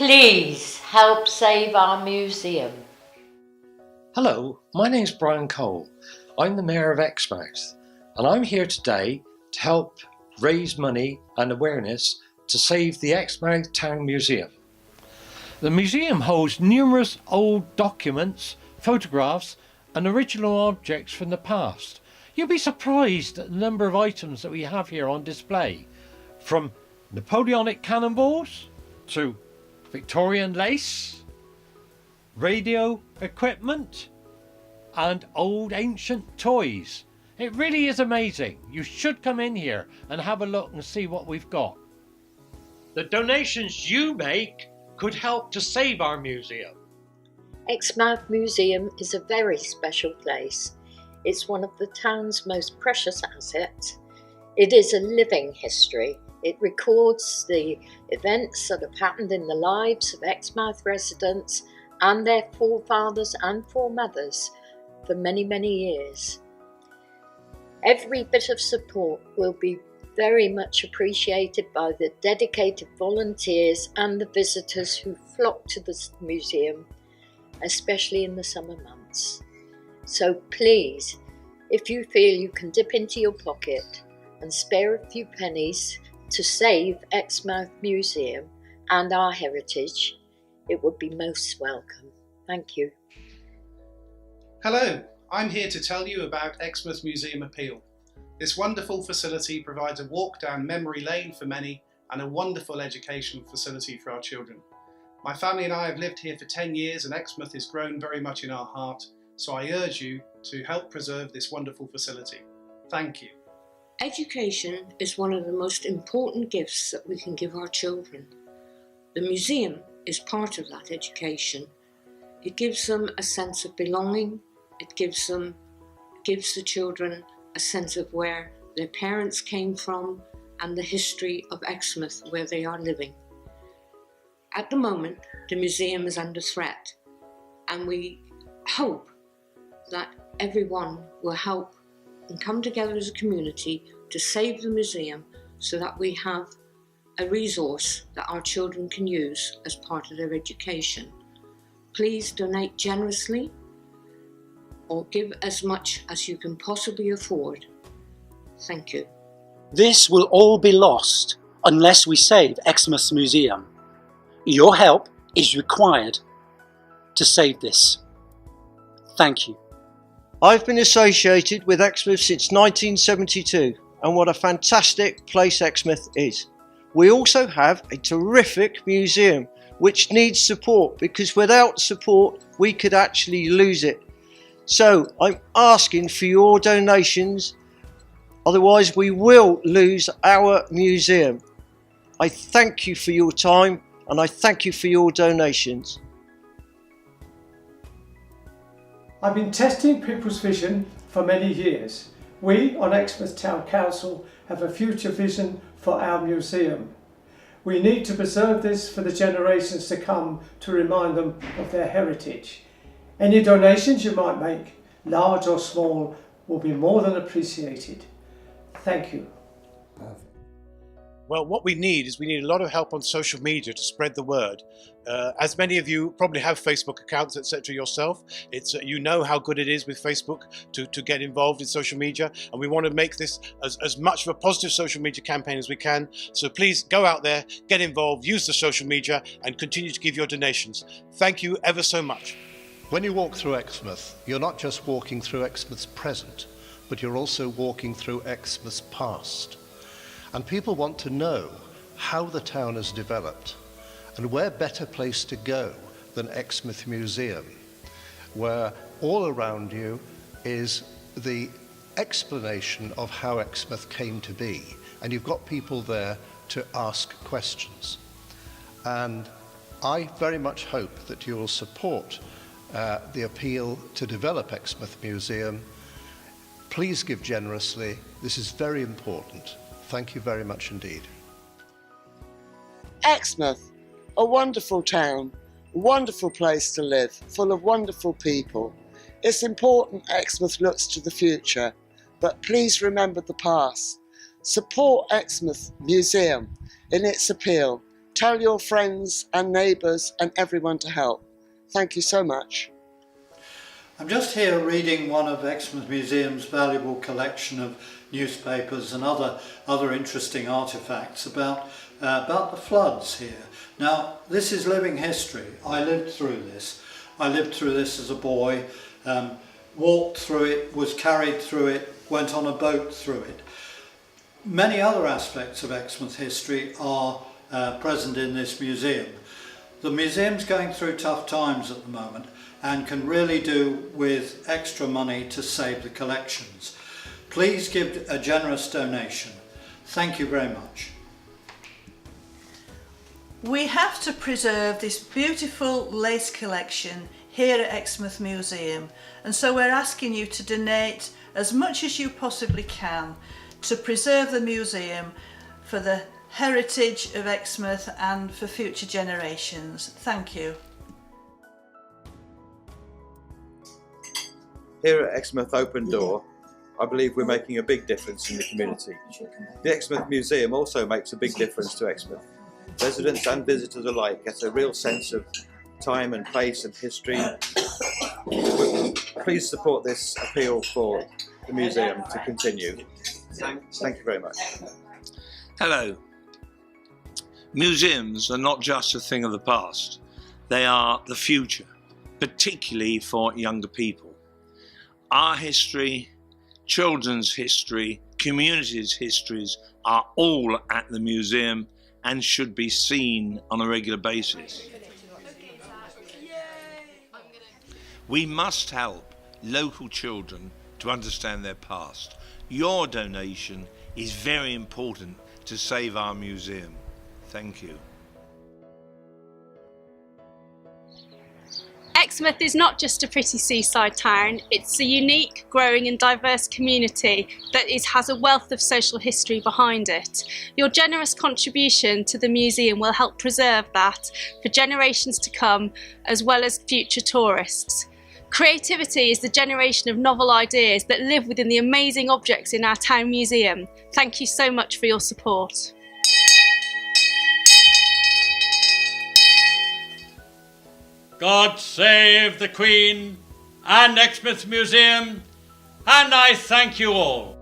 Please help save our museum. Hello, my name's Brian Cole. I'm the Mayor of Exmouth, and I'm here today to help raise money and awareness to save the Exmouth Town Museum. The museum holds numerous old documents, photographs and original objects from the past. You'll be surprised at the number of items that we have here on display, from Napoleonic cannonballs to Victorian lace, radio equipment and old ancient toys. It really is amazing. You should come in here and have a look and see what we've got. The donations you make could help to save our museum. Exmouth Museum is a very special place. It's one of the town's most precious assets. It is a living history. It records the events that have happened in the lives of Exmouth residents and their forefathers and foremothers for many, many years. Every bit of support will be very much appreciated by the dedicated volunteers and the visitors who flock to the museum, especially in the summer months. So please, if you feel you can dip into your pocket and spare a few pennies to save Exmouth Museum and our heritage, it would be most welcome. Thank you. Hello, I'm here to tell you about Exmouth Museum Appeal. This wonderful facility provides a walk down memory lane for many and a wonderful educational facility for our children. My family and I have lived here for 10 years and Exmouth has grown very much in our heart, so I urge you to help preserve this wonderful facility. Thank you. Education is one of the most important gifts that we can give our children. The museum is part of that education. It gives them a sense of belonging. It gives the children a sense of where their parents came from and the history of Exmouth where they are living. At the moment, the museum is under threat, and we hope that everyone will help and come together as a community to save the museum so that we have a resource that our children can use as part of their education. Please donate generously or give as much as you can possibly afford. Thank you. This will all be lost unless we save Exmouth Museum. Your help is required to save this. Thank you. I've been associated with Exmouth since 1972, and what a fantastic place Exmouth is. We also have a terrific museum which needs support, because without support we could actually lose it. So I'm asking for your donations, otherwise we will lose our museum. I thank you for your time and I thank you for your donations. I've been testing people's vision for many years. We on Exmouth Town Council have a future vision for our museum. We need to preserve this for the generations to come to remind them of their heritage. Any donations you might make, large or small, will be more than appreciated. Thank you. Perfect. Well, what we need a lot of help on social media to spread the word. As many of you probably have Facebook accounts, etc. yourself, you know how good it is with Facebook to get involved in social media, and we want to make this as much of a positive social media campaign as we can. So please go out there, get involved, use the social media and continue to give your donations. Thank you ever so much. When you walk through Exmouth, you're not just walking through Exmouth's present, but you're also walking through Exmouth's past. And people want to know how the town has developed. And where better place to go than Exmouth Museum, where all around you is the explanation of how Exmouth came to be. And you've got people there to ask questions. And I very much hope that you will support the appeal to develop Exmouth Museum. Please give generously. This is very important. Thank you very much indeed. Exmouth, a wonderful town, a wonderful place to live, full of wonderful people. It's important Exmouth looks to the future, but please remember the past. Support Exmouth Museum in its appeal Tell your friends and neighbours and everyone to help. Thank you so much. I'm just here reading one of Exmouth Museum's valuable collection of newspapers and other interesting artefacts about the floods here. Now, this is living history. I lived through this. I lived through this as a boy, walked through it, was carried through it, went on a boat through it. Many other aspects of Exmouth history are present in this museum. The museum's going through tough times at the moment and can really do with extra money to save the collections. Please give a generous donation. Thank you very much. We have to preserve this beautiful lace collection here at Exmouth Museum, and so we're asking you to donate as much as you possibly can to preserve the museum for the heritage of Exmouth and for future generations. Thank you. Here at Exmouth Open Door, I believe we're making a big difference in the community. The Exmouth Museum also makes a big difference to Exmouth. Residents and visitors alike get a real sense of time and place and history. Please support this appeal for the museum to continue. Thank you very much. Hello. Museums are not just a thing of the past, they are the future, particularly for younger people. Our history, children's history, communities' histories are all at the museum and should be seen on a regular basis. We must help local children to understand their past. Your donation is very important to save our museum. Thank you. Exmouth is not just a pretty seaside town, it's a unique, growing and diverse community that has a wealth of social history behind it. Your generous contribution to the museum will help preserve that for generations to come, as well as future tourists. Creativity is the generation of novel ideas that live within the amazing objects in our town museum. Thank you so much for your support. God save the Queen and Exmouth Museum, and I thank you all.